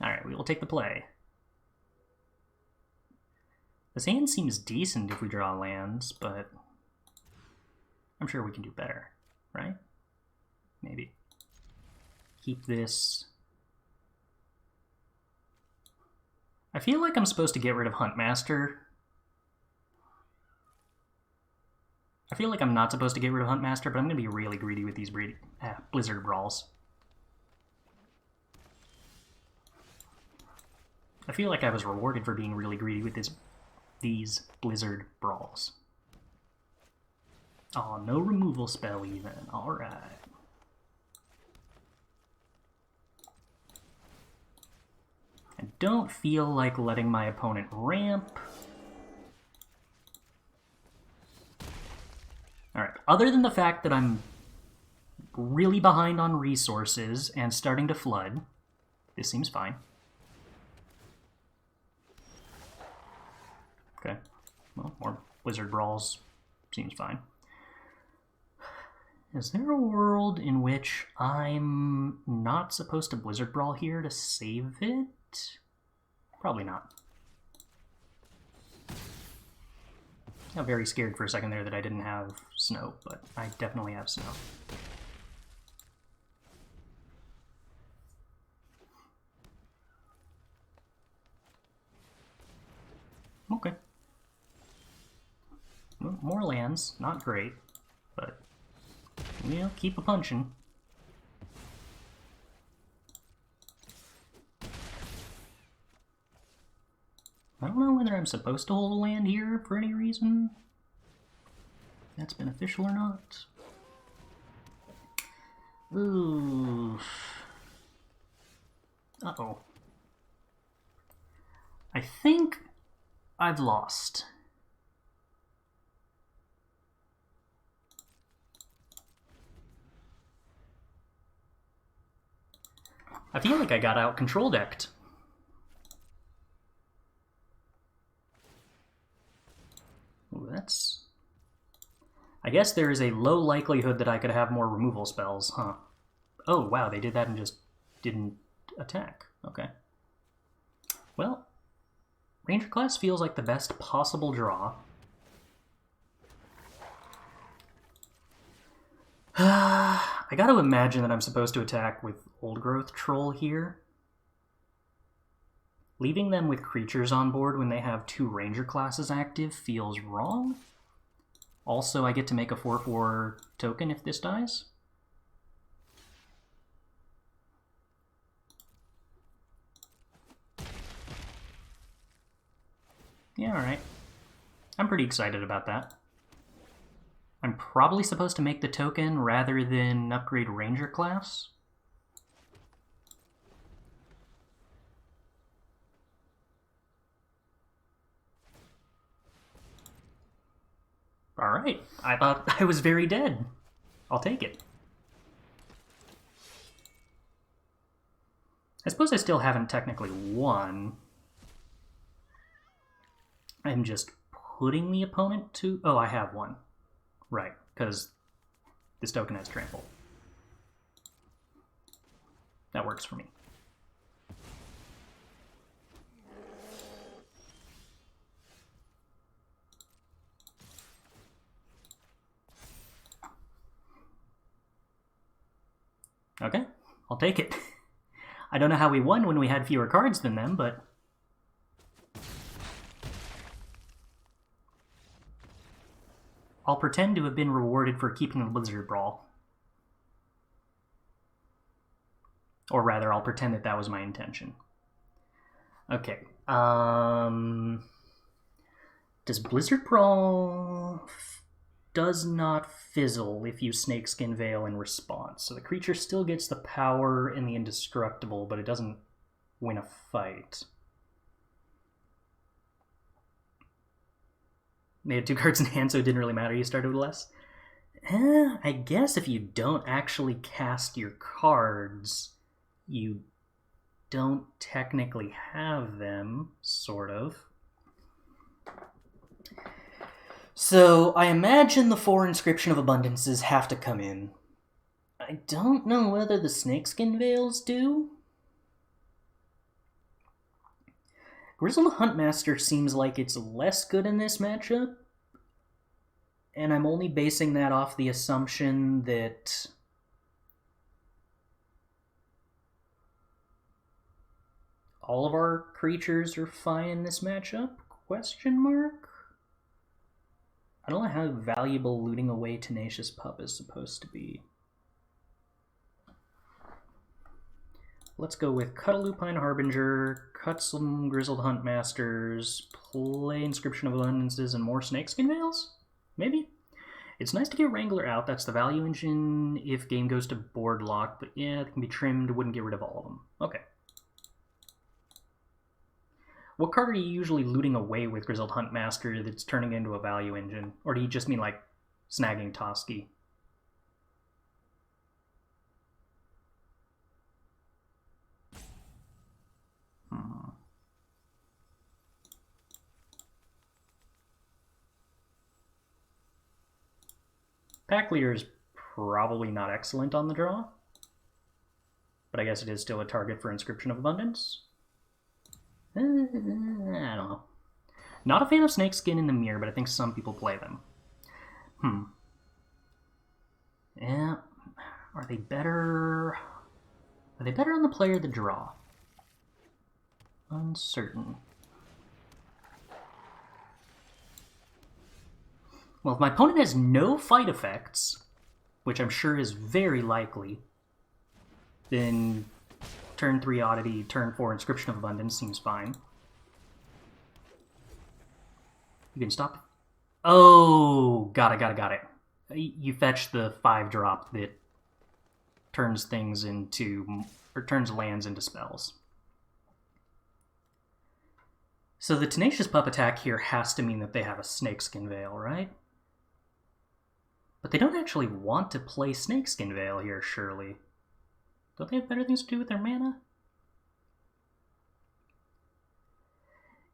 Alright, we will take the play. This hand seems decent if we draw lands, but I'm sure we can do better, right? Maybe. Keep this. I feel like I'm supposed to get rid of Huntmaster. I feel like I'm not supposed to get rid of Huntmaster, but I'm going to be really greedy with these Blizzard Brawls. I feel like I was rewarded for being really greedy with these Blizzard Brawls. Oh, no removal spell even. Alright. I don't feel like letting my opponent ramp. Alright, other than the fact that I'm really behind on resources and starting to flood, this seems fine. Okay, well, more Blizzard Brawls seems fine. Is there a world in which I'm not supposed to Blizzard Brawl here to save it? Probably not. I got very scared for a second there that I didn't have snow, but I definitely have snow. Okay. Well, more lands, not great, but we'll keep a-punching. I don't know whether I'm supposed to hold a land here for any reason. If that's beneficial or not. Ooh. Uh-oh. I think I've lost. I feel like I got out control decked. Ooh, that's... I guess there is a low likelihood that I could have more removal spells, huh? Oh, wow, they did that and just didn't attack. Okay. Well, Ranger class feels like the best possible draw. I gotta imagine that I'm supposed to attack with Old Growth Troll here. Leaving them with creatures on board when they have 2 Ranger classes active feels wrong. Also, I get to make a 4/4 token if this dies. Yeah, alright. I'm pretty excited about that. I'm probably supposed to make the token rather than upgrade Ranger class. Alright, I thought I was very dead. I'll take it. I suppose I still haven't technically won. I'm just putting the opponent to... Oh, I have won. Right, because this token has trample. That works for me. Okay, I'll take it. I don't know how we won when we had fewer cards than them, but... I'll pretend to have been rewarded for keeping the Blizzard Brawl. Or rather, I'll pretend that that was my intention. Okay, does Blizzard Brawl... does not fizzle if you Snakeskin Veil in response. So the creature still gets the power and the indestructible, but it doesn't win a fight. They had 2 cards in hand, so it didn't really matter. You started with less. I guess if you don't actually cast your cards, you don't technically have them, sort of. So I imagine the 4 Inscription of Abundances have to come in. I don't know whether the Snakeskin Veils do. Grizzled Huntmaster seems like it's less good in this matchup, and I'm only basing that off the assumption that all of our creatures are fine in this matchup? Question mark? I don't know how valuable looting away Tenacious Pup is supposed to be. Let's go with cut a Lupine Harbinger, cut some Grizzled Huntmasters, play Inscription of Abundances, and more Snakeskin Veils? Maybe? It's nice to get Wrangler out. That's the value engine if game goes to board lock, but yeah, it can be trimmed. Wouldn't get rid of all of them. Okay. What card are you usually looting away with Grizzled Huntmaster that's turning into a value engine? Or do you just mean like snagging Toski? Pack Leader is probably not excellent on the draw, but I guess it is still a target for Inscription of Abundance. I don't know. Not a fan of Snakeskin in the mirror, but I think some people play them. Yeah. Are they better? Are they better on the play or the draw? Uncertain. Well, if my opponent has no fight effects, which I'm sure is very likely, then turn 3 Oddity, turn 4 Inscription of Abundance seems fine. You can stop. Oh, got it. You fetch the 5-drop that turns things into, or turns lands into spells. So the Tenacious Pup attack here has to mean that they have a Snakeskin Veil, right? But they don't actually want to play Snakeskin Veil here, surely. Don't they have better things to do with their mana?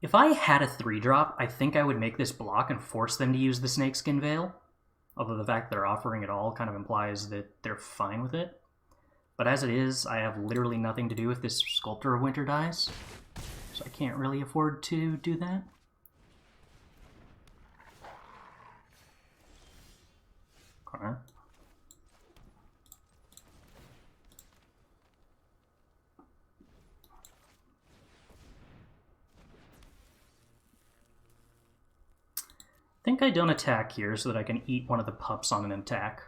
If I had a 3-drop, I think I would make this block and force them to use the Snakeskin Veil. Although the fact they're offering it all kind of implies that they're fine with it. But as it is, I have literally nothing to do if this Sculptor of Winter dies. So I can't really afford to do that. Okay. I think I don't attack here so that I can eat one of the pups on an attack.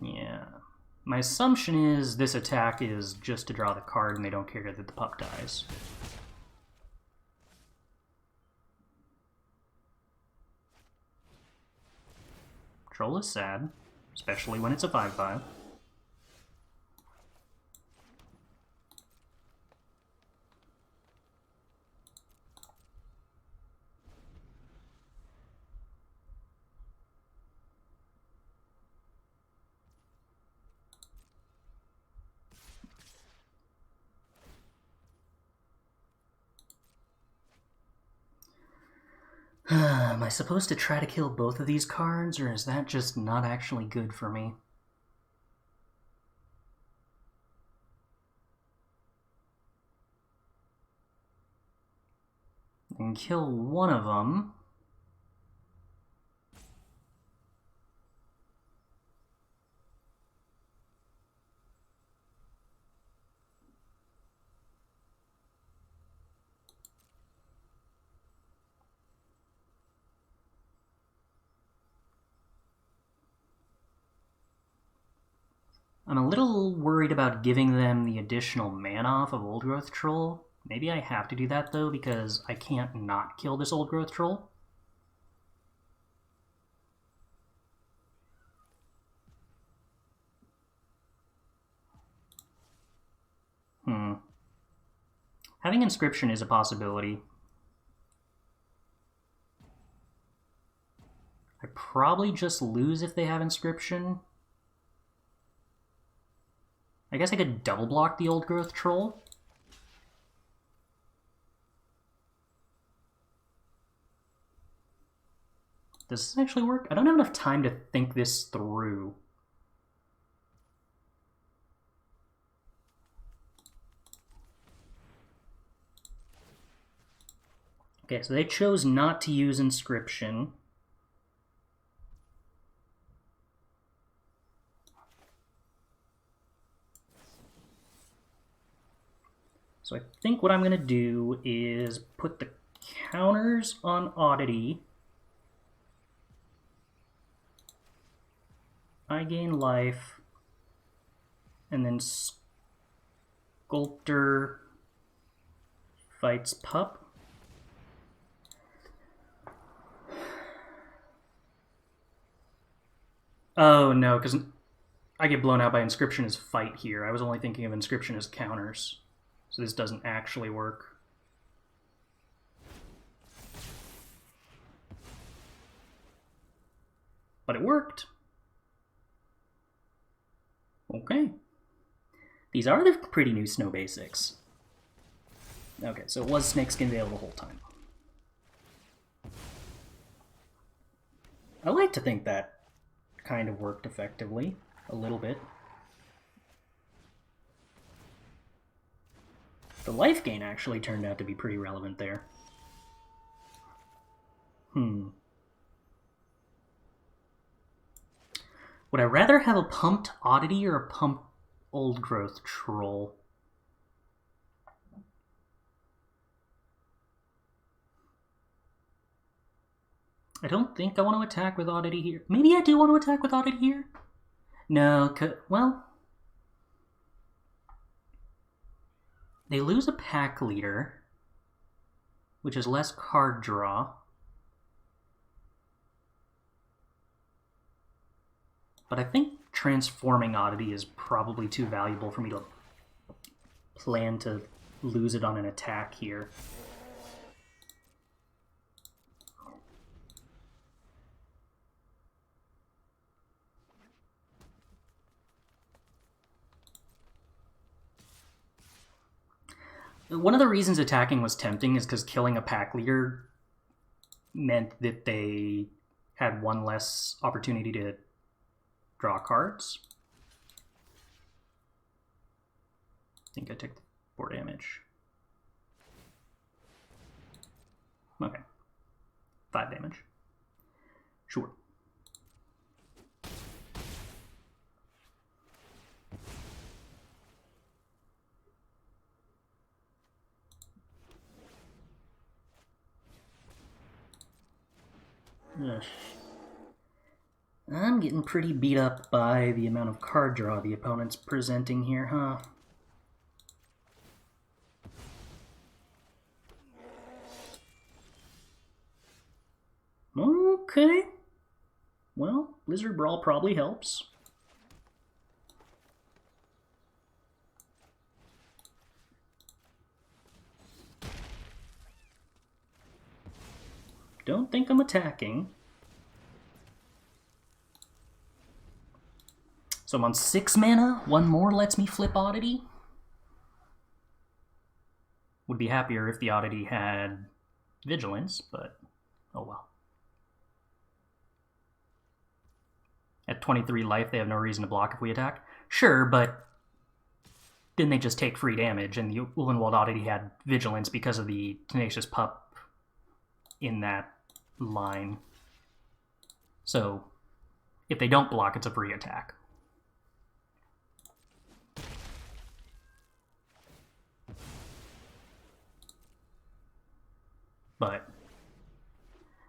Yeah. My assumption is this attack is just to draw the card and they don't care that the pup dies. Troll is sad, especially when it's a 5/5. Am I supposed to try to kill both of these cards, or is that just not actually good for me? I can kill one of them. I'm a little worried about giving them the additional mana off of Old Growth Troll. Maybe I have to do that, though, because I can't not kill this Old Growth Troll. Having Inscription is a possibility. I probably just lose if they have Inscription. I guess I could double block the Old Growth Troll. Does this actually work? I don't have enough time to think this through. Okay, so they chose not to use Inscription. So I think what I'm going to do is put the counters on Oddity. I gain life. And then Sculptor fights Pup. Oh no, because I get blown out by Inscription as fight here. I was only thinking of Inscription as counters. So this doesn't actually work. But it worked. Okay. These are the pretty new snow basics. Okay, so it was Snakeskin Veil the whole time. I like to think that kind of worked effectively, a little bit. The life gain actually turned out to be pretty relevant there. Would I rather have a pumped Oddity or a pumped Old Growth Troll? I don't think I want to attack with Oddity here. Maybe I do want to attack with Oddity here? No, well... They lose a pack leader, which is less card draw. But I think transforming Oddity is probably too valuable for me to plan to lose it on an attack here. One of the reasons attacking was tempting is because killing a pack leader meant that they had one less opportunity to draw cards. I think I took 4 damage. Okay. 5 damage. Sure. Ugh. I'm getting pretty beat up by the amount of card draw the opponent's presenting here, huh? Okay. Well, Blizzard Brawl probably helps. Don't think I'm attacking. So I'm on 6 mana. 1 more lets me flip Oddity. Would be happier if the Oddity had Vigilance, but oh well. At 23 life, they have no reason to block if we attack. Sure, but then they just take free damage, and the Ulvenwald Oddity had Vigilance because of the Tenacious Pup in that line. So if they don't block, it's a free attack. But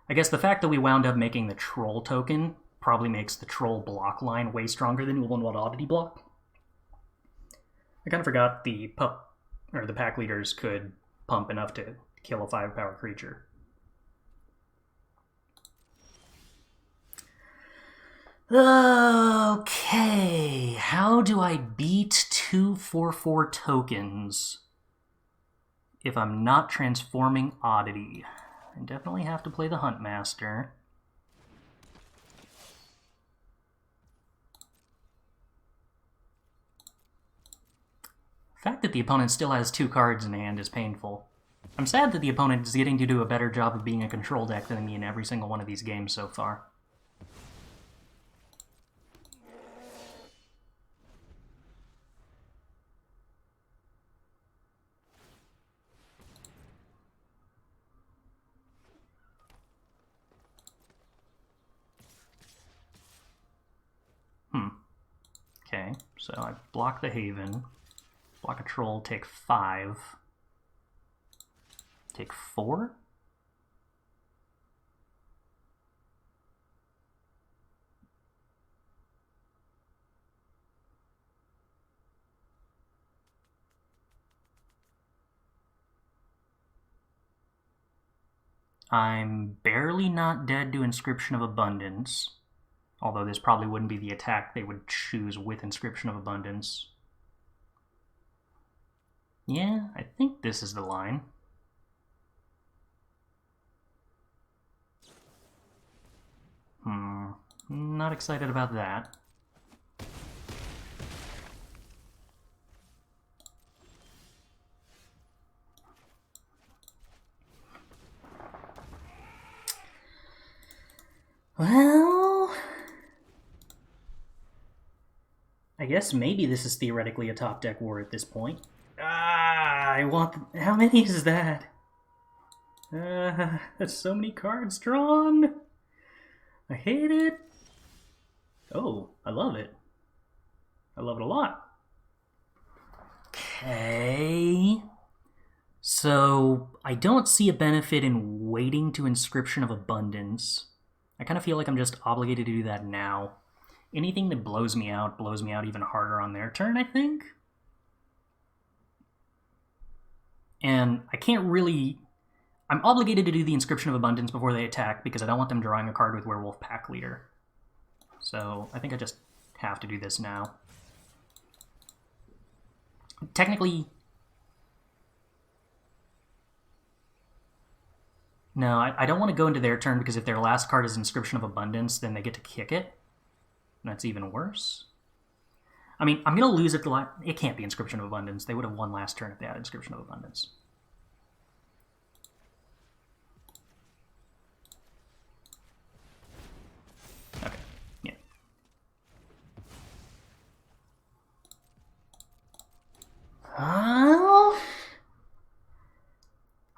I guess the fact that we wound up making the Troll token probably makes the Troll block line way stronger than Ulvenwald Oddity block. I kind of forgot the pup, or the pack leaders could pump enough to kill a 5-power creature. Okay, how do I beat 2 4/4 tokens if I'm not transforming Oddity? I definitely have to play the Huntmaster. The fact that the opponent still has 2 cards in hand is painful. I'm sad that the opponent is getting to do a better job of being a control deck than me in every single one of these games so far. So I block the Haven, block a Troll, take 5, take 4? I'm barely not dead to Inscription of Abundance, although this probably wouldn't be the attack they would choose with Inscription of Abundance. Yeah, I think this is the line. Not excited about that. Well, I guess maybe this is theoretically a top deck war at this point. I want... How many is that? There's so many cards drawn. I hate it. Oh, I love it. I love it a lot. Okay. So, I don't see a benefit in waiting to Inscription of Abundance. I kind of feel like I'm just obligated to do that now. Anything that blows me out even harder on their turn, I think. And I can't really... I'm obligated to do the Inscription of Abundance before they attack because I don't want them drawing a card with Werewolf Pack Leader. So I think I just have to do this now. Technically... No, I don't want to go into their turn because if their last card is Inscription of Abundance, then they get to kick it. And that's even worse. I mean, I'm going to lose it. It can't be Inscription of Abundance. They would have won last turn if they had Inscription of Abundance. Okay, yeah.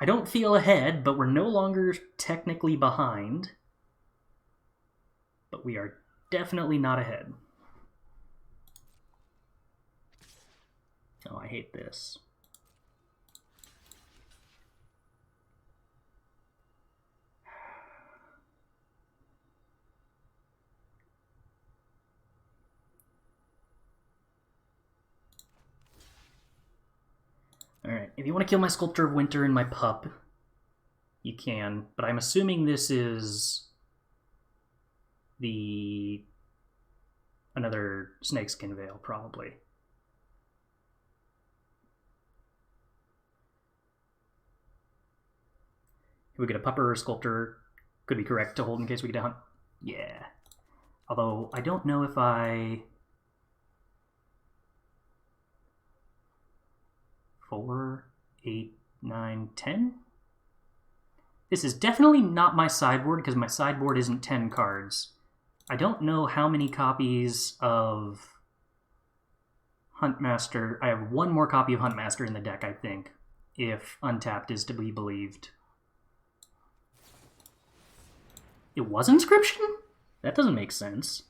I don't feel ahead, but we're no longer technically behind. But we are definitely not ahead. Oh, I hate this. Alright, if you want to kill my Sculptor of Winter and my pup, you can, but I'm assuming this is another Snakeskin Veil, probably. If we get a Pupper or a Sculptor, could be correct to hold in case we get a hunt. Yeah. Although, I don't know if I... 4, 8, 9, 10? This is definitely not my sideboard, because my sideboard isn't 10 cards. I don't know how many copies of Huntmaster... I have one more copy of Huntmaster in the deck, I think, if Untapped is to be believed. It was Inscription? That doesn't make sense.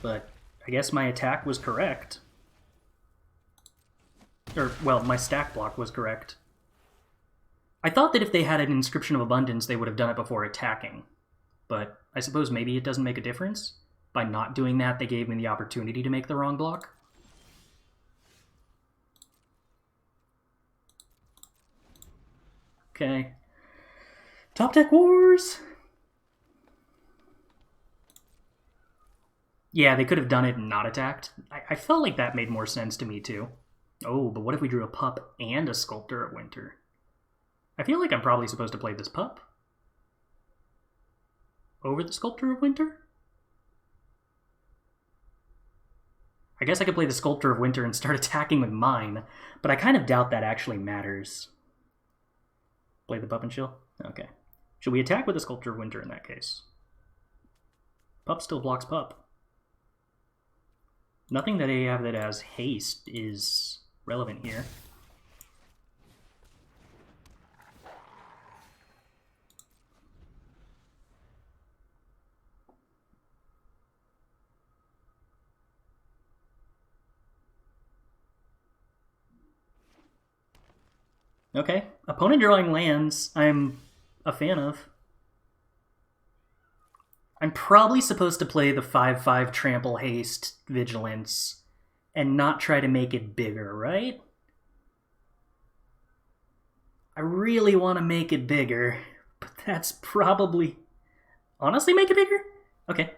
But I guess my attack was correct. Or, well, my stack block was correct. I thought that if they had an Inscription of Abundance, they would have done it before attacking. But I suppose maybe it doesn't make a difference. By not doing that, they gave me the opportunity to make the wrong block. Okay. Top Deck Wars! Yeah, they could have done it and not attacked. I felt like that made more sense to me, too. Oh, but what if we drew a pup and a Sculptor of Winter? I feel like I'm probably supposed to play this pup over the Sculptor of Winter? I guess I could play the Sculptor of Winter and start attacking with mine, but I kind of doubt that actually matters. Play the pup and chill? Okay. Should we attack with the Sculptor of Winter in that case? Pup still blocks pup. Nothing that they have that has haste is relevant here. Okay. Opponent drawing lands, I'm a fan of. I'm probably supposed to play the 5/5 Trample Haste Vigilance and not try to make it bigger, right? I really want to make it bigger, but that's probably... Honestly, make it bigger? Okay.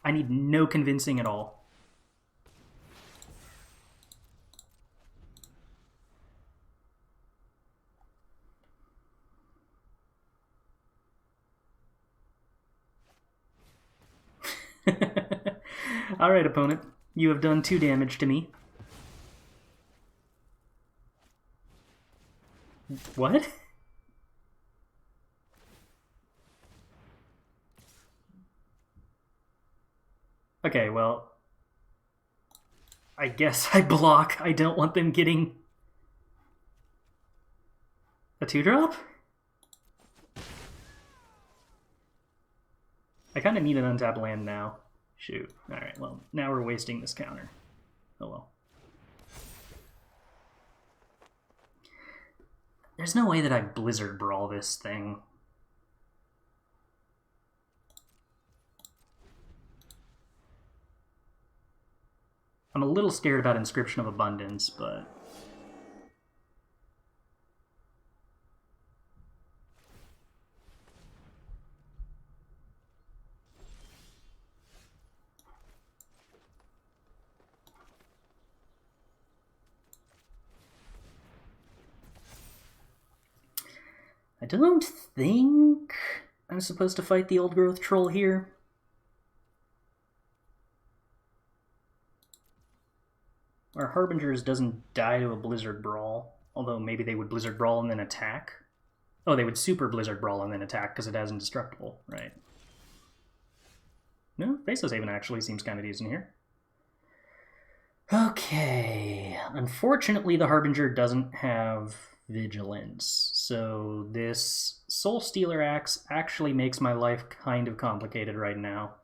I need no convincing at all. Alright, opponent. You have done 2 damage to me. What? Okay, well... I guess I block. I don't want them getting... a 2-drop? I kind of need an untapped land now. Shoot. Alright, well, now we're wasting this counter. Oh well. There's no way that I Blizzard Brawl this thing. I'm a little scared about Inscription of Abundance, but... I don't think I'm supposed to fight the Old Growth Troll here. Our Harbingers doesn't die to a Blizzard Brawl, although maybe they would Blizzard Brawl and then attack. Oh, they would Super Blizzard Brawl and then attack because it has Indestructible, right? No, A-Faceless Haven actually seems kind of decent here. Okay, unfortunately the Harbinger doesn't have Vigilance, so this Soul Stealer Axe actually makes my life kind of complicated right now.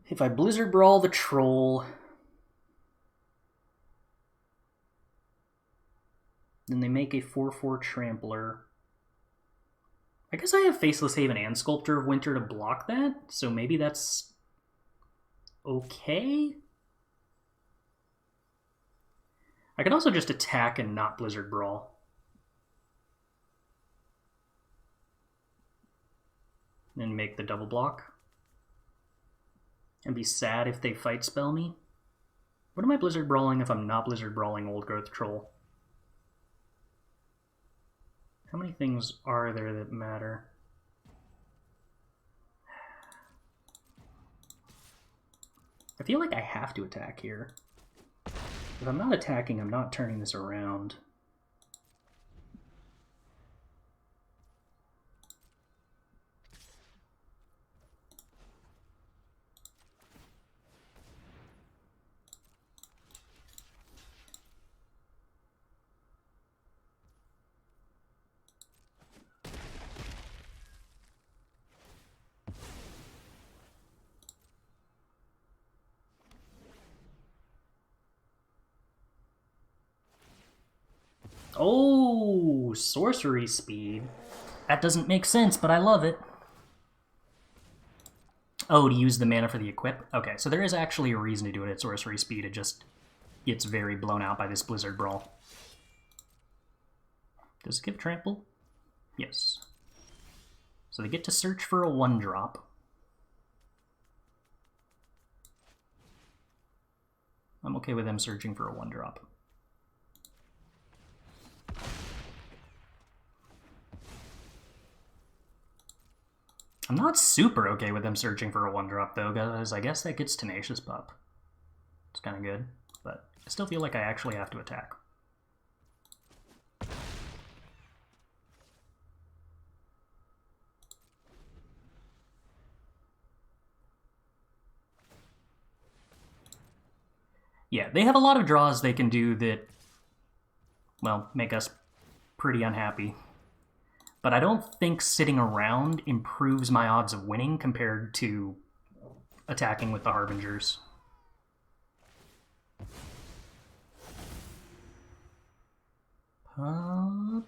If I Blizzard Brawl the Troll, then they make a 4/4 Trampler. I guess I have Faceless Haven and Sculptor of Winter to block that, so maybe that's okay? I could also just attack and not Blizzard Brawl. And make the double block. And be sad if they fight spell me. What am I Blizzard Brawling if I'm not Blizzard Brawling Old Growth Troll? How many things are there that matter? I feel like I have to attack here. If I'm not attacking, I'm not turning this around. Oh, sorcery speed. That doesn't make sense, but I love it. Oh, to use the mana for the equip? Okay, so there is actually a reason to do it at sorcery speed. It just gets very blown out by this Blizzard Brawl. Does it give trample? Yes. So they get to search for a 1-drop. I'm okay with them searching for a 1-drop. I'm not super okay with them searching for a 1-drop, though, because I guess that gets Tenacious Pup. It's kind of good, but I still feel like I actually have to attack. Yeah, they have a lot of draws they can do that, well, make us pretty unhappy. But I don't think sitting around improves my odds of winning compared to attacking with the Harbingers. Pup.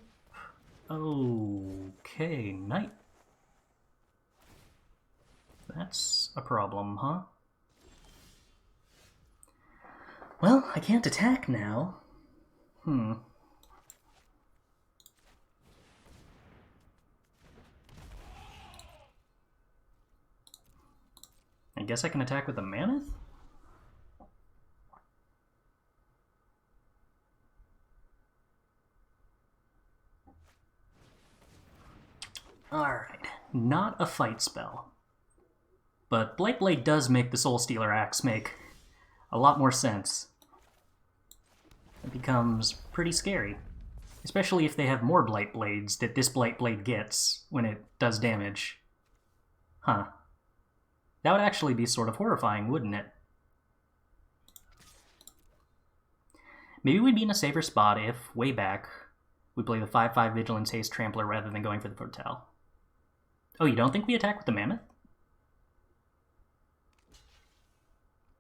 Okay, Knight. That's a problem, huh? Well, I can't attack now. I guess I can attack with the Mammoth? Alright, not a fight spell. But Blightblade does make the Soul Stealer Axe make a lot more sense. It becomes pretty scary. Especially if they have more Blightblades that this Blightblade gets when it does damage. Huh. That would actually be sort of horrifying, wouldn't it? Maybe we'd be in a safer spot if, way back, we play the 5/5 Vigilance Haste Trampler rather than going for the Foretell. Oh, you don't think we attack with the Mammoth?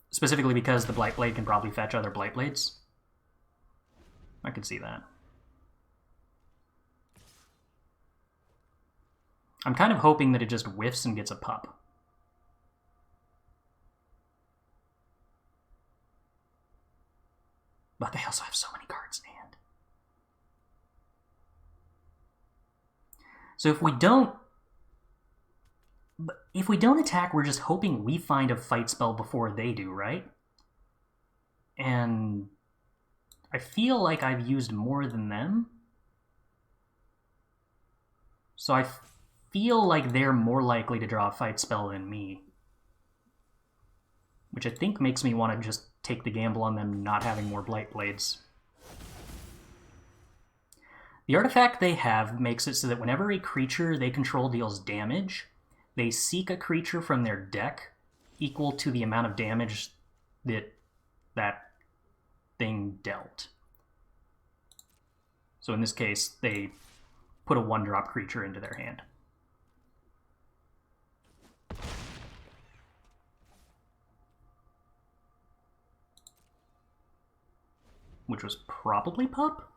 Specifically because the Blightblade can probably fetch other Blightblades? I could see that. I'm kind of hoping that it just whiffs and gets a pup. But they also have so many cards in hand. So if we don't attack, we're just hoping we find a fight spell before they do, right? And I feel like I've used more than them. So I feel like they're more likely to draw a fight spell than me. Which I think makes me want to just take the gamble on them not having more Blightblades. The artifact they have makes it so that whenever a creature they control deals damage, they seek a creature from their deck equal to the amount of damage that that thing dealt. So in this case, they put a 1-drop creature into their hand. Which was probably Pup?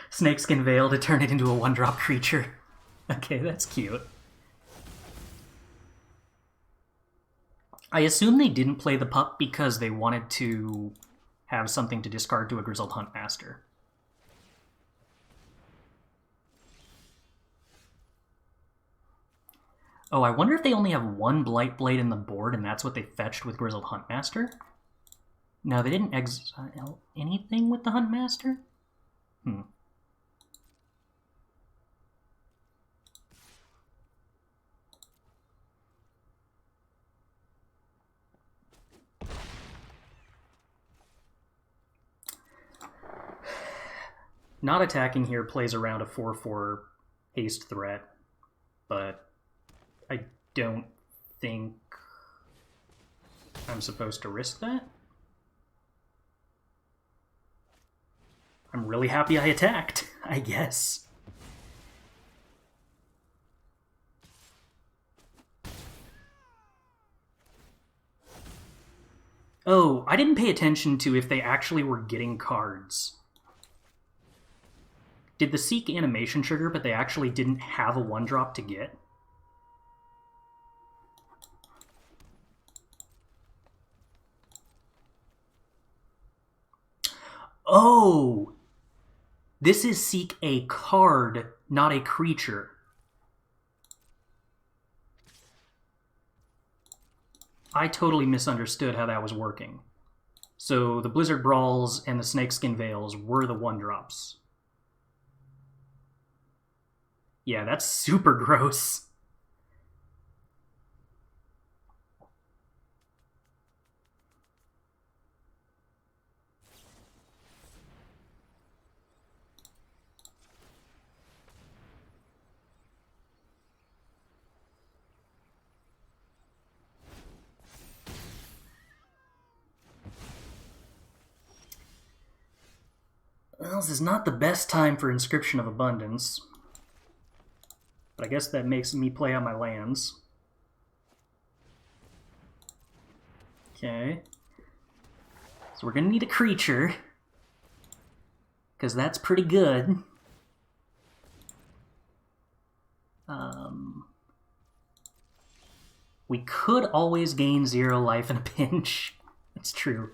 Snakeskin Veil to turn it into a 1-drop creature. Okay, that's cute. I assume they didn't play the Pup because they wanted to have something to discard to a Grizzled Huntmaster. Oh, I wonder if they only have one Blightblade in the board and that's what they fetched with Grizzled Huntmaster? No, they didn't exile anything with the Huntmaster? Not attacking here plays around a 4/4 haste threat, but I don't think I'm supposed to risk that. I'm really happy I attacked, I guess. Oh, I didn't pay attention to if they actually were getting cards. Did the Seek animation trigger, but they actually didn't have a 1-drop to get? Oh! This is Seek a card, not a creature. I totally misunderstood how that was working. So the Blizzard Brawls and the Snakeskin Veils were the 1-drops. Yeah, that's super gross. this is not the best time for Inscription of Abundance. But I guess that makes me play out my lands. Okay. So we're going to need a creature. Because that's pretty good. We could always gain 0 life in a pinch. That's true.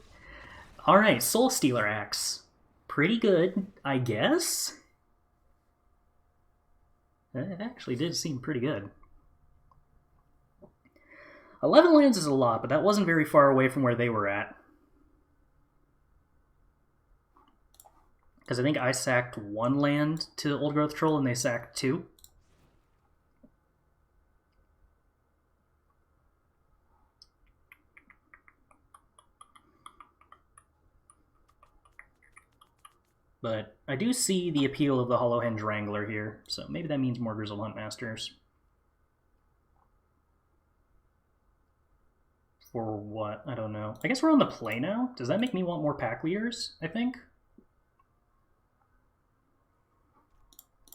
Alright, Soul Stealer Axe. Pretty good, I guess. It actually did seem pretty good. 11 lands is a lot, but that wasn't very far away from where they were at. Because I think I sacked 1 land to Old Growth Troll and they sacked 2. But I do see the appeal of the Hollow Henge Wrangler here, so maybe that means more Grizzled Huntmasters. For what? I don't know. I guess we're on the play now. Does that make me want more pack leaders, I think?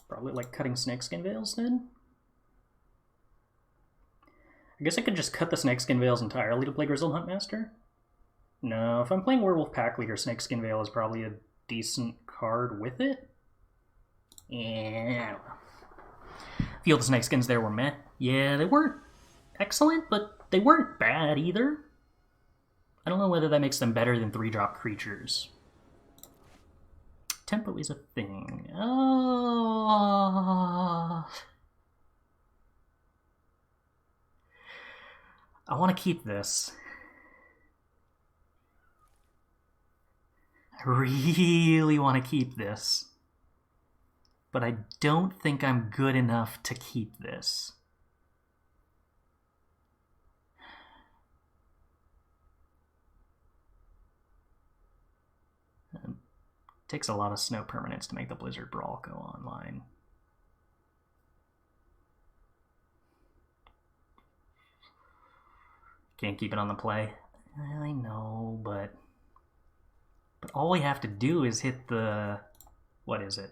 Probably like cutting Snakeskin Veils then? I guess I could just cut the Snakeskin Veils entirely to play Grizzled Huntmaster? No, if I'm playing Werewolf pack leader, Snakeskin Veil is probably a decent card with it. Yeah. Feel the Snakeskins there were meh. Yeah, they weren't excellent, but they weren't bad either. I don't know whether that makes them better than 3-drop creatures. Tempo is a thing. Oh. I want to keep this. I really want to keep this. But I don't think I'm good enough to keep this. It takes a lot of snow permanents to make the Blizzard Brawl go online. Can't keep it on the play. I know, but all we have to do is hit the, what is it?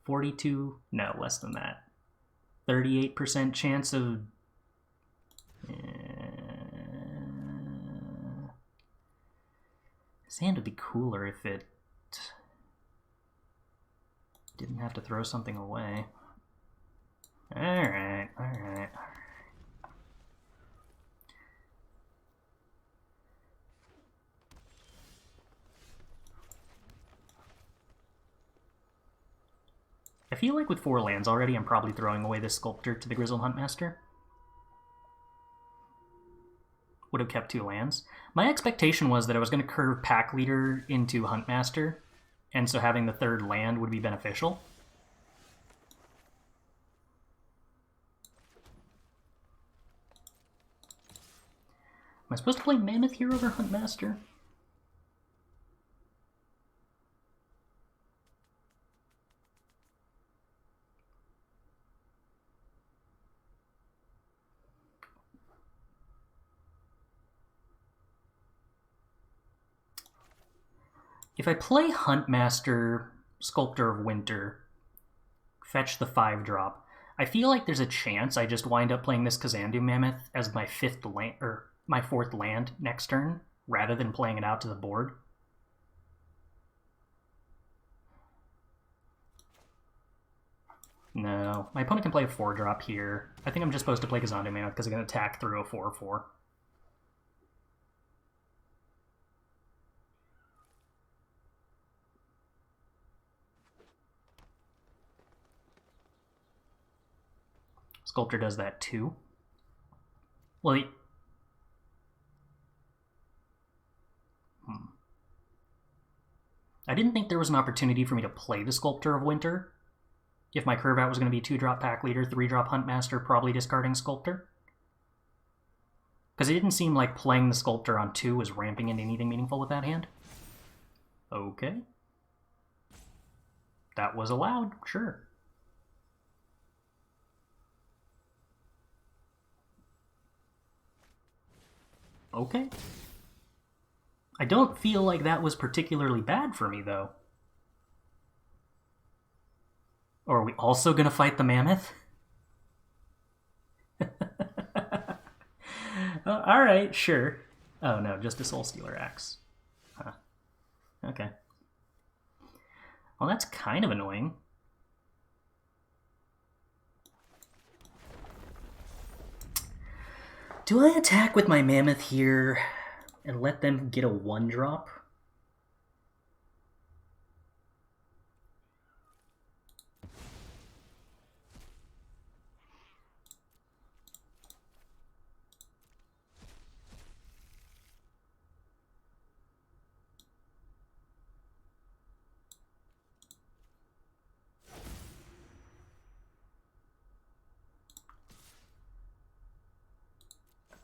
42, no, less than that. 38% chance of, this hand would be cooler if it didn't have to throw something away. Alright. I feel like with 4 lands already, I'm probably throwing away this Sculptor to the Grizzled Huntmaster. Would have kept 2 lands. My expectation was that I was going to curve Pack Leader into Huntmaster, and so having the 3rd land would be beneficial. Am I supposed to play Mammoth here over Huntmaster? If I play Huntmaster, Sculptor of Winter, fetch the 5-drop, I feel like there's a chance I just wind up playing this Kazandu Mammoth as my 5th land, or my 4th land next turn, rather than playing it out to the board. No, my opponent can play a 4-drop here. I think I'm just supposed to play Kazandu Mammoth because I can attack through a 4/4. Sculptor does that too. Well, I didn't think there was an opportunity for me to play the Sculptor of Winter. If my curve out was going to be 2-drop Pack Leader, 3-drop Huntmaster, probably discarding Sculptor. Because it didn't seem like playing the Sculptor on 2 was ramping into anything meaningful with that hand. Okay. That was allowed, sure. Okay. I don't feel like that was particularly bad for me, though. Or are we also gonna fight the mammoth? Alright, sure. Oh no, just a Soul Stealer Axe. Huh. Okay. Well, that's kind of annoying. Do I attack with my mammoth here and let them get a 1-drop?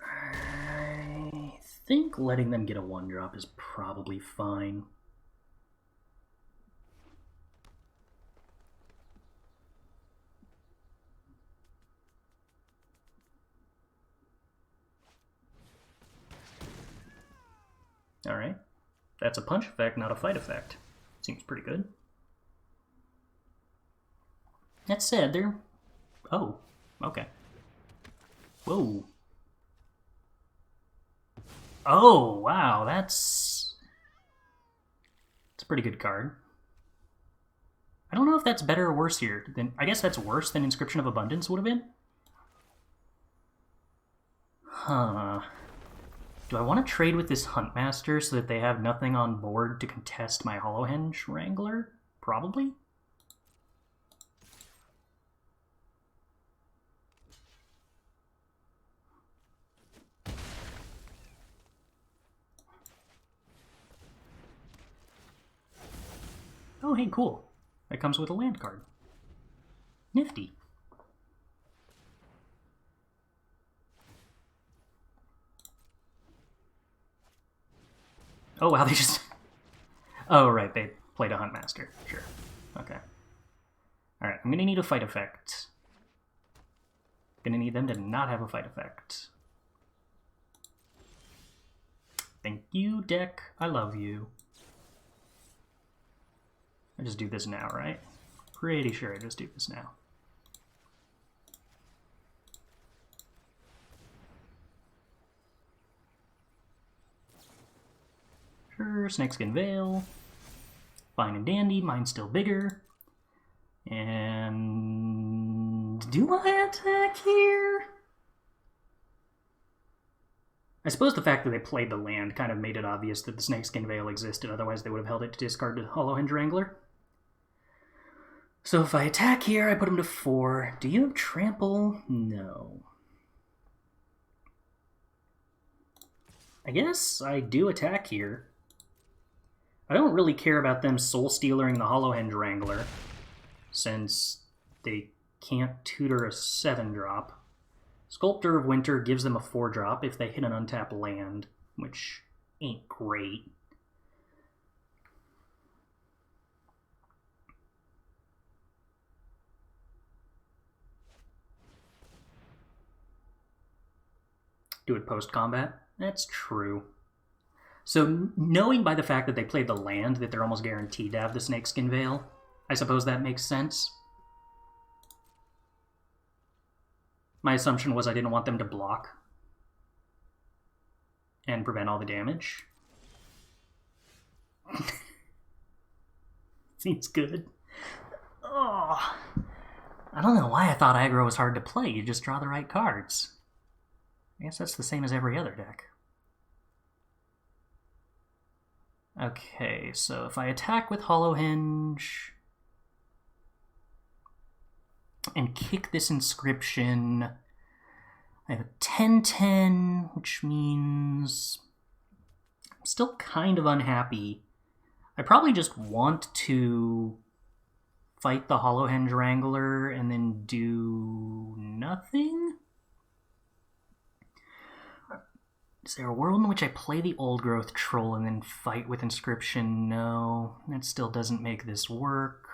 I think letting them get a 1-drop is probably fine. Alright. That's a punch effect, not a fight effect. Seems pretty good. That said, they're... Oh, okay. Whoa. Oh, wow, that's a pretty good card. I don't know if that's better or worse here. I guess that's worse than Inscription of Abundance would have been. Huh. Do I want to trade with this Huntmaster so that they have nothing on board to contest my Hollowhenge Wrangler? Probably. Oh, hey, cool. That comes with a land card. Nifty. Oh, wow, they just... Oh, right, they played a Huntmaster. Sure. Okay. Alright, I'm gonna need a fight effect. Gonna need them to not have a fight effect. Thank you, deck. I love you. I just do this now, right? Pretty sure I just do this now. Sure, Snakeskin Veil. Fine and dandy, mine's still bigger. And... do I attack here? I suppose the fact that they played the land kind of made it obvious that the Snakeskin Veil existed, otherwise they would have held it to discard the Hollowhenge Wrangler. So if I attack here, I put him to 4. Do you have trample? No. I guess I do attack here. I don't really care about them Soul Stealering the Hollowhenge Wrangler, since they can't tutor a 7-drop. Sculptor of Winter gives them a 4-drop if they hit an untapped land, which ain't great. Do it post-combat? That's true. So knowing by the fact that they played the land that they're almost guaranteed to have the Snakeskin Veil, I suppose that makes sense. My assumption was I didn't want them to block and prevent all the damage. Seems good. Oh, I don't know why I thought aggro was hard to play. You just draw the right cards. I guess that's the same as every other deck. Okay, so if I attack with Hollowhenge and kick this inscription, I have a 10-10, which means I'm still kind of unhappy. I probably just want to fight the Hollowhenge Wrangler and then do nothing? Is there a world in which I play the Old Growth Troll and then fight with Inscription? No, that still doesn't make this work.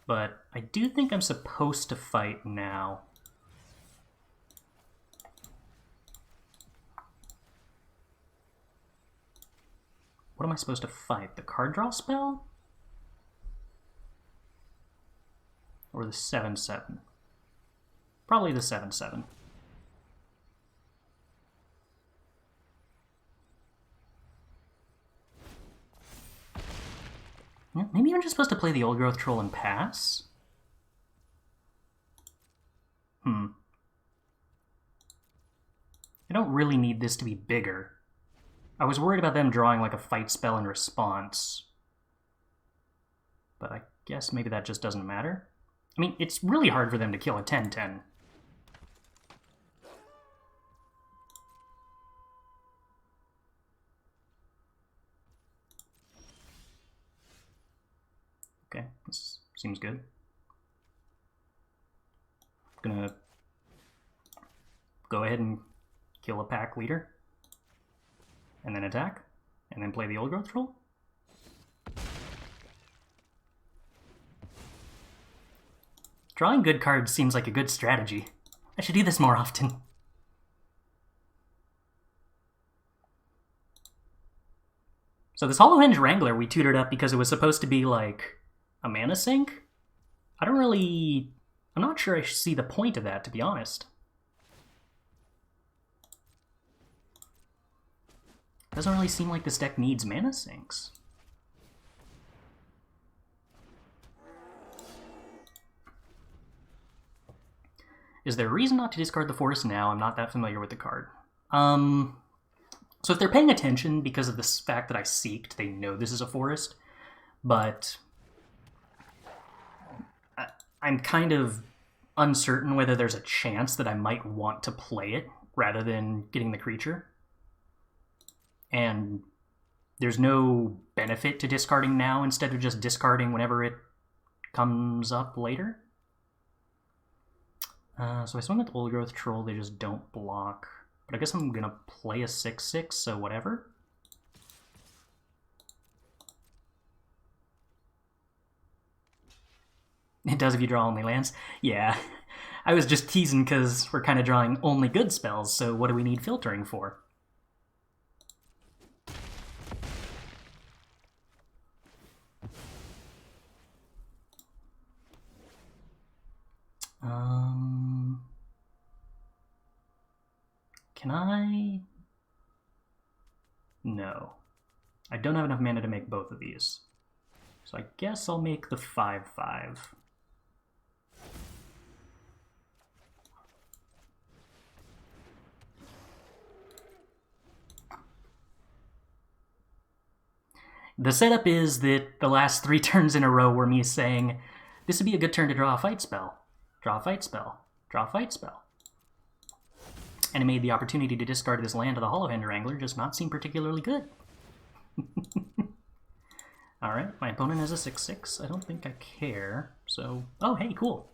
But I do think I'm supposed to fight now. What am I supposed to fight? The card draw spell? Or the 7/7? Probably the 7/7. Maybe I'm just supposed to play the Old Growth Troll and pass? I don't really need this to be bigger. I was worried about them drawing like a fight spell in response. But I guess maybe that just doesn't matter. I mean, it's really hard for them to kill a 10/10. Okay, this seems good. I'm gonna go ahead and kill a pack leader, and then attack, and then play the Old Growth Troll. Drawing good cards seems like a good strategy. I should do this more often. So this Hollowhenge Wrangler we tutored up because it was supposed to be like a mana sink? I'm not sure I see the point of that, to be honest. Doesn't really seem like this deck needs mana sinks. Is there a reason not to discard the forest now? I'm not that familiar with the card. So if they're paying attention because of this fact that I seeked, they know this is a forest, but I'm kind of uncertain whether there's a chance that I might want to play it rather than getting the creature. And there's no benefit to discarding now instead of just discarding whenever it comes up later. So I swing with Old Growth Troll, they just don't block. But I guess I'm going to play a 6/6, so whatever. It does if you draw only lands. Yeah, I was just teasing because we're kind of drawing only good spells, so what do we need filtering for? Can I? No. I don't have enough mana to make both of these. So I guess I'll make the 5/5. The setup is that the last 3 turns in a row were me saying, this would be a good turn to draw a fight spell. Draw a fight spell. Draw a fight spell. And it made the opportunity to discard this land to the Hollowhenge Wrangler just not seem particularly good. Alright, my opponent has a 6/6. I don't think I care. So, oh, hey, cool.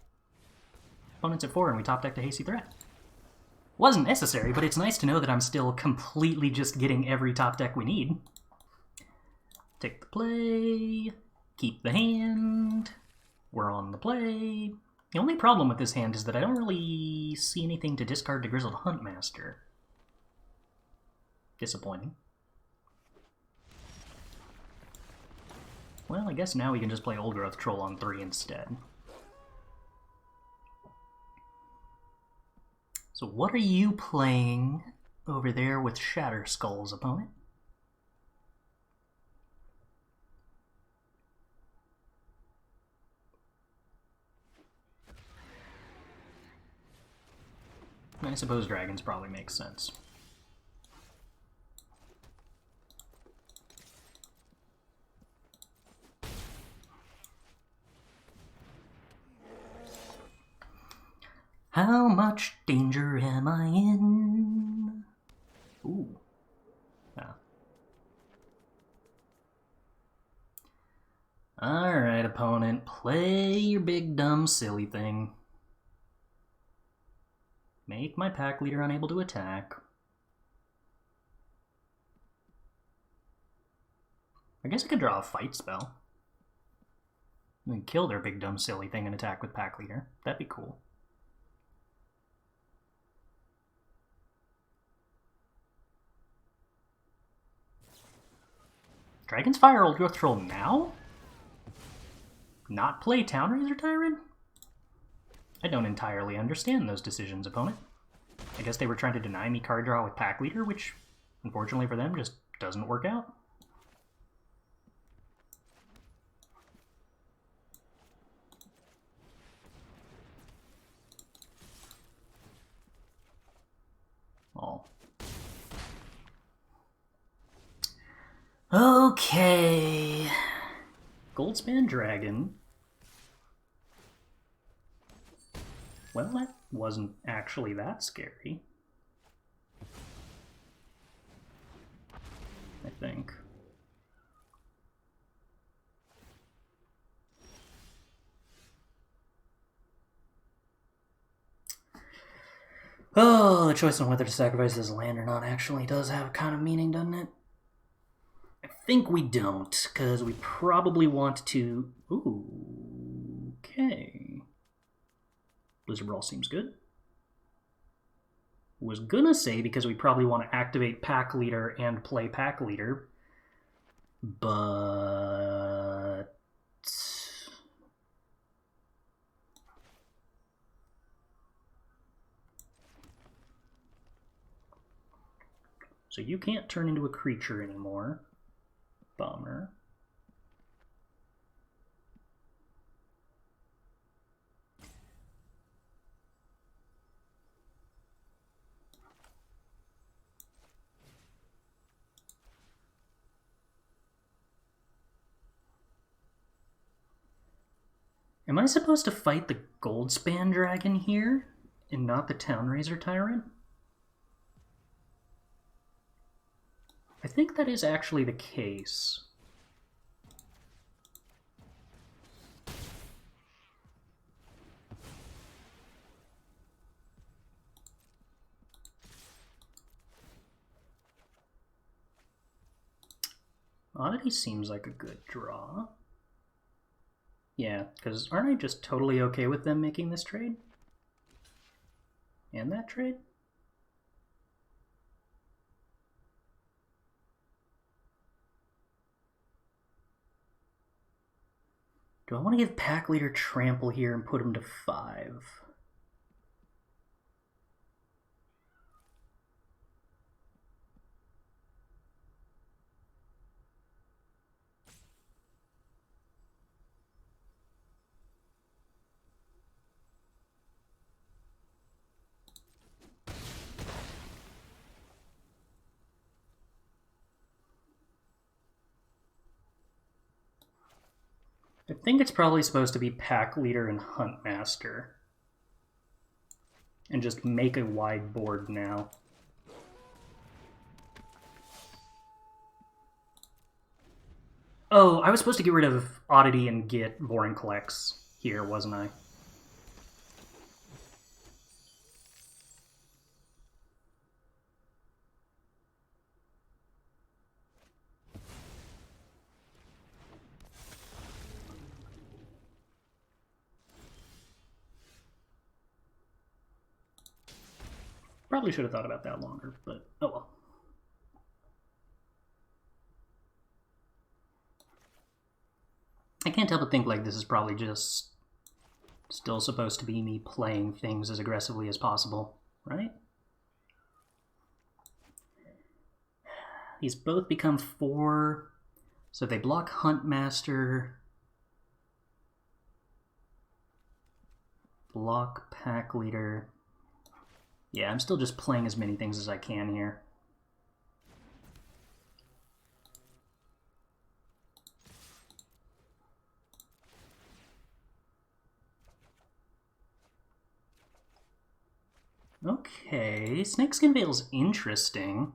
Opponent's at 4 and we top decked a Hasty Threat. Wasn't necessary, but it's nice to know that I'm still completely just getting every top deck we need. Take the play. Keep the hand. We're on the play. The only problem with this hand is that I don't really see anything to discard to Grizzled Huntmaster. Disappointing. Well, I guess now we can just play Old Growth Troll on 3 instead. So what are you playing over there with Shatter Skulls, opponent? I suppose dragons probably make sense. How much danger am I in? Ooh. Ah. Alright, opponent. Play your big dumb silly thing. Make my pack leader unable to attack. I guess I could draw a fight spell. And kill their big dumb silly thing and attack with pack leader. That'd be cool. Dragon's Fire Old Growth Troll now? Not play Townraiser Tyrant? I don't entirely understand those decisions, opponent. I guess they were trying to deny me card draw with Pack Leader, which, unfortunately for them, just doesn't work out. Oh. Okay. Goldspan Dragon. Well, that wasn't actually that scary. I think. Oh, the choice on whether to sacrifice this land or not actually does have a kind of meaning, doesn't it? I think we don't, because we probably want to... Ooh, okay. Blizzard Brawl seems good. Was gonna say because we probably want to activate Pack Leader and play Pack Leader, but... So you can't turn into a creature anymore. Bummer. Am I supposed to fight the Goldspan Dragon here and not the Townraiser Tyrant? I think that is actually the case. Oddity seems like a good draw. Yeah, because aren't I just totally okay with them making this trade? And that trade? Do I want to give Pack Leader Trample here and put him to 5? I think it's probably supposed to be Pack Leader and Huntmaster. And just make a wide board now. Oh, I was supposed to get rid of Oddity and get Vorinclex here, wasn't I? Probably should have thought about that longer, but oh well. I can't help but think like this is probably just still supposed to be me playing things as aggressively as possible, right? These both become 4, so they block Huntmaster, block Pack Leader. Yeah, I'm still just playing as many things as I can here. Okay, Snakeskin Veil's interesting.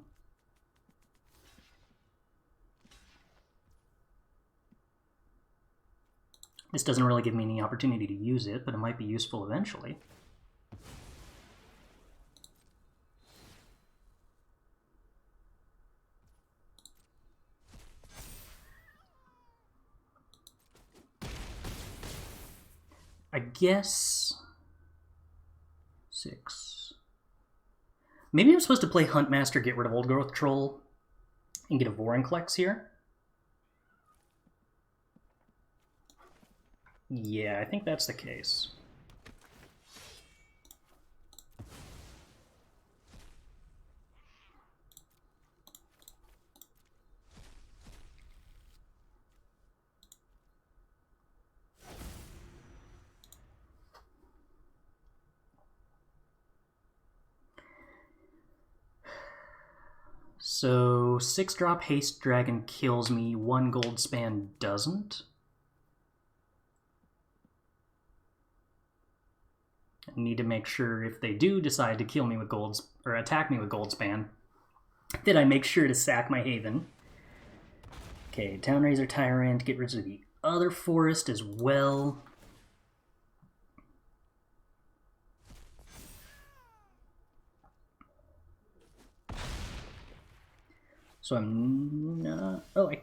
This doesn't really give me any opportunity to use it, but it might be useful eventually. I guess 6. Maybe I'm supposed to play Huntmaster, get rid of Old Growth Troll, and get a Vorinclex here. Yeah, I think that's the case. So 6-drop Haste Dragon kills me, 1 gold span doesn't. I need to make sure if they do decide to kill me with golds or attack me with gold span, that I make sure to sack my haven. Okay, Townraiser Tyrant, get rid of the other forest as well. So I'm not... Oh, I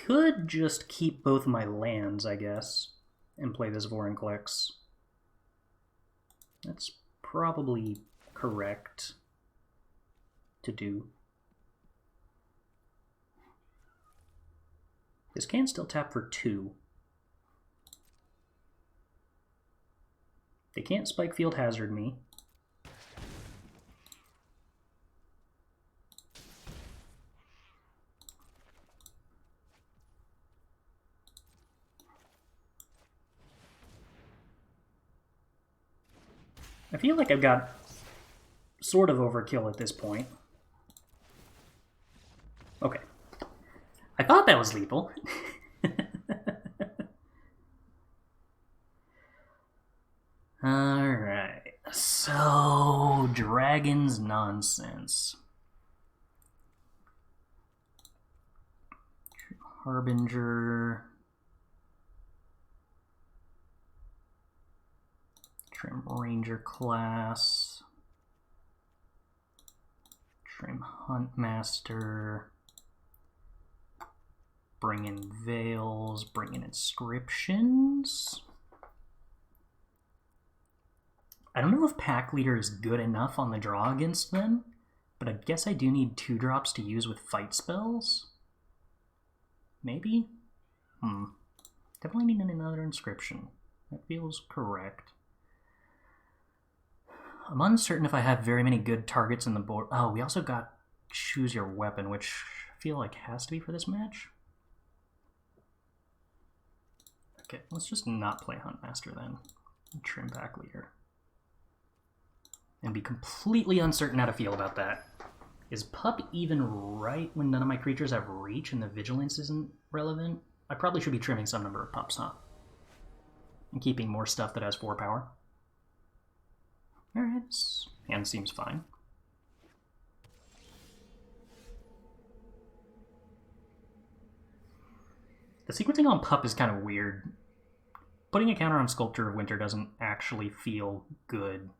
could just keep both my lands, I guess, and play this Vorinclex. That's probably correct to do. This can still tap for 2. They can't Spike Field Hazard me. I feel like I've got sort of overkill at this point. Okay. I thought that was lethal. Alright. So, Dragon's nonsense. Harbinger. Trim Ranger class. Trim Huntmaster. Bring in Veils. Bring in Inscriptions. I don't know if Pack Leader is good enough on the draw against them, but I guess I do need 2-drops to use with fight spells. Maybe? Definitely need another Inscription. That feels correct. I'm uncertain if I have very many good targets in the board. Oh, we also got Choose Your Weapon, which I feel like has to be for this match. Okay, let's just not play Huntmaster then. Trim Pack Leader. And be completely uncertain how to feel about that. Is Pup even right when none of my creatures have reach and the vigilance isn't relevant? I probably should be trimming some number of pups, huh? And keeping more stuff that has 4 power. Alright, hand seems fine. The sequencing on Pup is kind of weird. Putting a counter on Sculptor of Winter doesn't actually feel good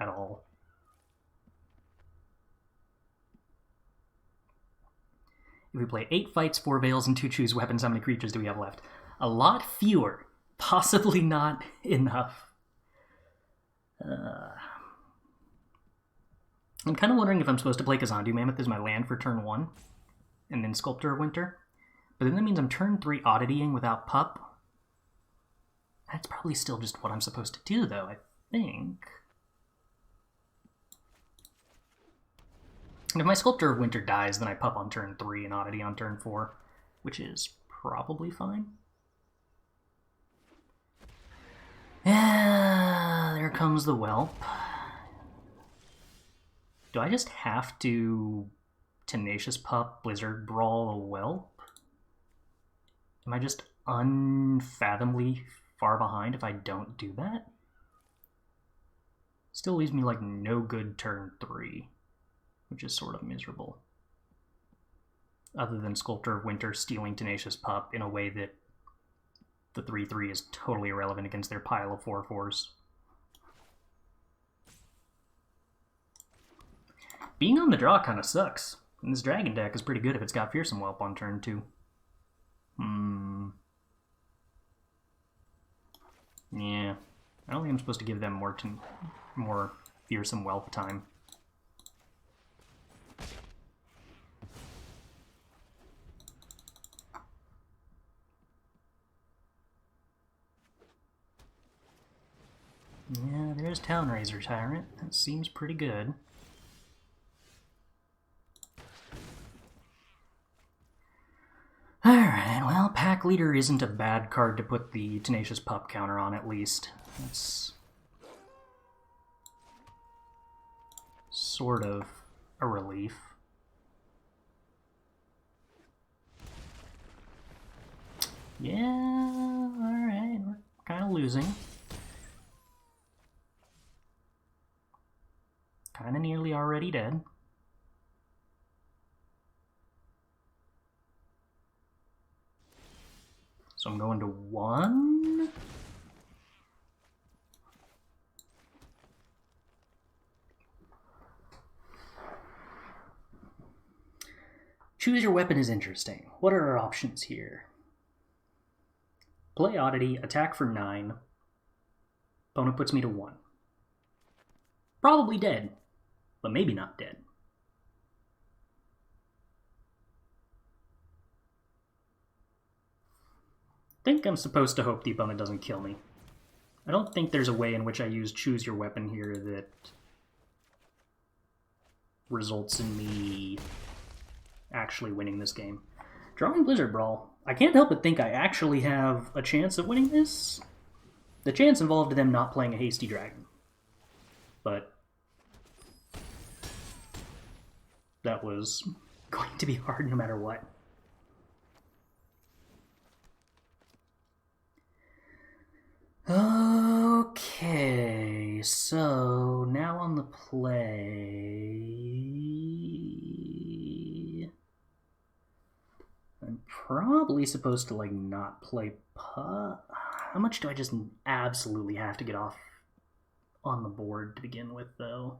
at all. If we play 8 fights, 4 veils, and 2 choose weapons, how many creatures do we have left? A lot fewer. Possibly not enough. I'm kind of wondering if I'm supposed to play Kazandu Mammoth as my land for turn 1, and then Sculptor of Winter. But then that means I'm turn 3 odditying without Pup. That's probably still just what I'm supposed to do, though, I think. And if my Sculptor of Winter dies, then I Pup on turn 3 and Oddity on turn 4, which is probably fine. Yeah, there comes the Whelp. Do I just have to Tenacious Pup, Blizzard Brawl a Whelp? Am I just unfathomably far behind if I don't do that? Still leaves me like no good turn 3, which is sort of miserable. Other than Sculptor of Winter stealing Tenacious Pup in a way that the 3/3 is totally irrelevant against their pile of 4/4s. Being on the draw kind of sucks. And this dragon deck is pretty good if it's got Fearsome Whelp on turn 2. Yeah. I don't think I'm supposed to give them more Fearsome Whelp time. there's Townraiser Tyrant. That seems pretty good. Alright, well, Pack Leader isn't a bad card to put the Tenacious Pup counter on, at least. That's sort of a relief. Yeah, alright, we're kind of losing. Kind of nearly already dead. So I'm going to 1. Choose your weapon is interesting. What are our options here? Play Oddity, attack for 9. Opponent puts me to 1. Probably dead, but maybe not dead. I think I'm supposed to hope the opponent doesn't kill me. I don't think there's a way in which I use choose your weapon here that results in me actually winning this game. Drawing Blizzard Brawl. I can't help but think I actually have a chance of winning this. The chance involved them not playing a Hasty Dragon. But that was going to be hard no matter what. Okay, so now on the play, I'm probably supposed to like not play Pup. How much do I just absolutely have to get off on the board to begin with, though?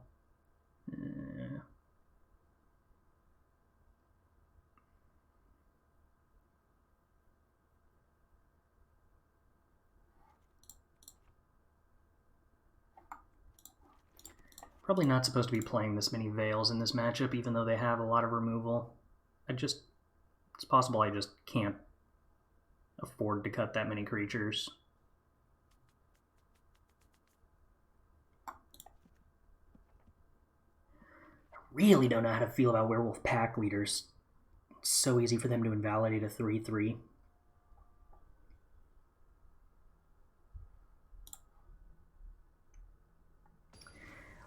Probably not supposed to be playing this many Veils in this matchup, even though they have a lot of removal. It's possible I just can't afford to cut that many creatures. I really don't know how to feel about Werewolf Pack Leaders. It's so easy for them to invalidate a 3/3.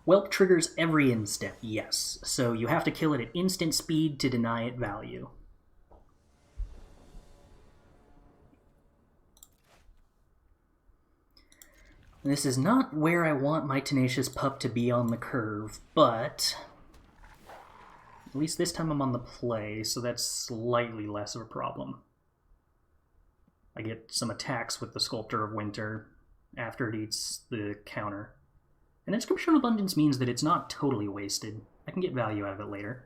Whelp triggers every instep, yes. So you have to kill it at instant speed to deny it value. This is not where I want my Tenacious Pup to be on the curve, but at least this time I'm on the play, so that's slightly less of a problem. I get some attacks with the Sculptor of Winter after it eats the counter. And Inscription of Abundance means that it's not totally wasted. I can get value out of it later.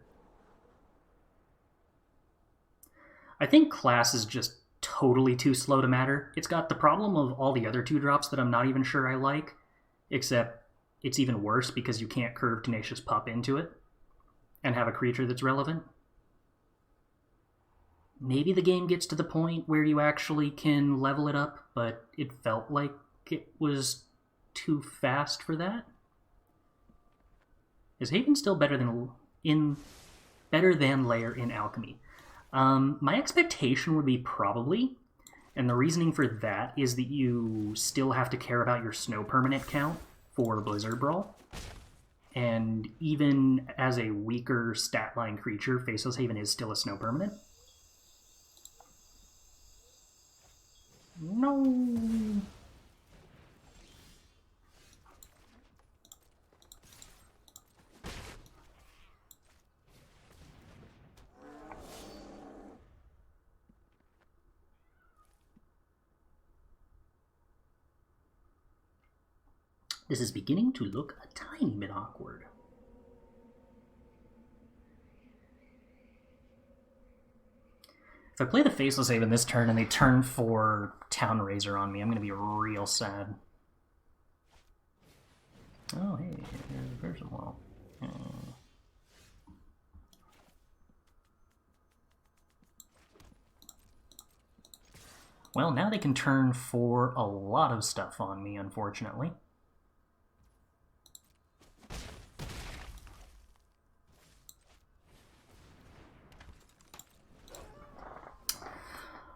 I think Class is just totally too slow to matter. It's got the problem of all the other 2-drops that I'm not even sure I like, except it's even worse because you can't curve Tenacious Pup into it and have a creature that's relevant. Maybe the game gets to the point where you actually can level it up, but it felt like it was too fast for that. Is Haven still better than Lair in Alchemy? My expectation would be probably, and the reasoning for that is that you still have to care about your snow permanent count for Blizzard Brawl. And even as a weaker stat line creature, Faceless Haven is still a snow permanent. No. This is beginning to look a tiny bit awkward. If I play the Faceless Haven this turn and they turn for Townraiser on me, I'm going to be real sad. Oh, hey, there's a Version Wall. Well, now they can turn for a lot of stuff on me, unfortunately.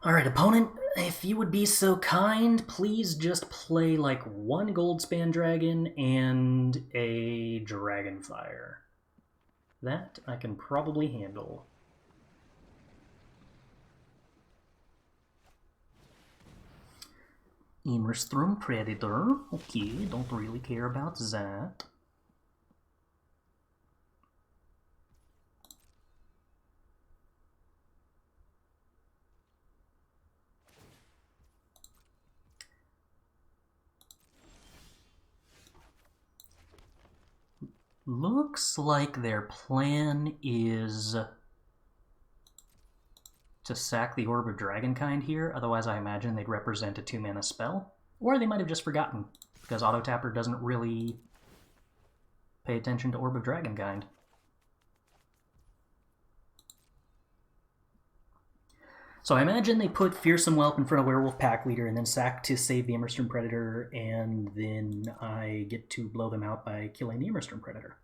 Alright, opponent, if you would be so kind, please just play like one Goldspan Dragon and a Dragonfire. That I can probably handle. Immerstrom Predator. Okay, don't really care about that. Looks like their plan is to sack the Orb of Dragonkind here, otherwise I imagine they'd represent a 2-mana spell. Or they might have just forgotten, because Auto-Tapper doesn't really pay attention to Orb of Dragonkind. So I imagine they put Fearsome Whelp in front of Werewolf Pack Leader and then sack to save the Immerstrom Predator, and then I get to blow them out by killing the Immerstrom Predator.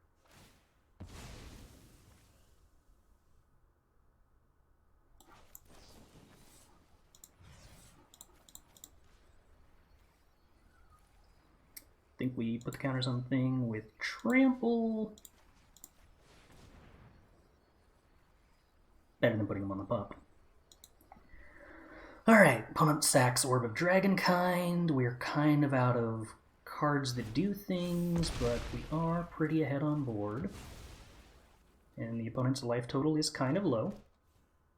I think we put the counters on the thing with Trample. Better than putting them on the pup. Alright, opponent sacks Orb of Dragonkind. We're kind of out of cards that do things, but we are pretty ahead on board. And the opponent's life total is kind of low.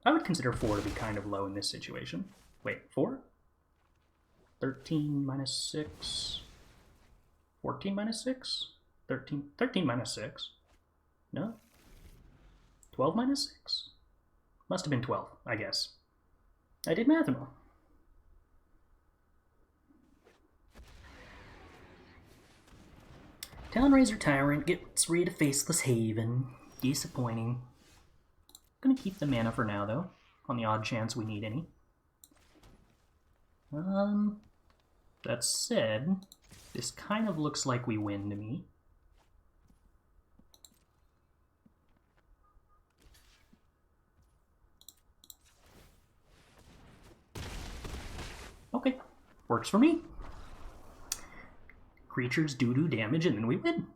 I would consider 4 to be kind of low in this situation. Wait, 4? 13 minus 6... 14 minus 6? 13 minus 6? No? 12 minus 6? Must have been 12, I guess. I did math wrong. Townraiser Tyrant gets rid of A-Faceless Haven. Disappointing. Gonna keep the mana for now, though, on the odd chance we need any. That said, this kind of looks like we win to me. Okay, works for me. Creatures do damage and then we win.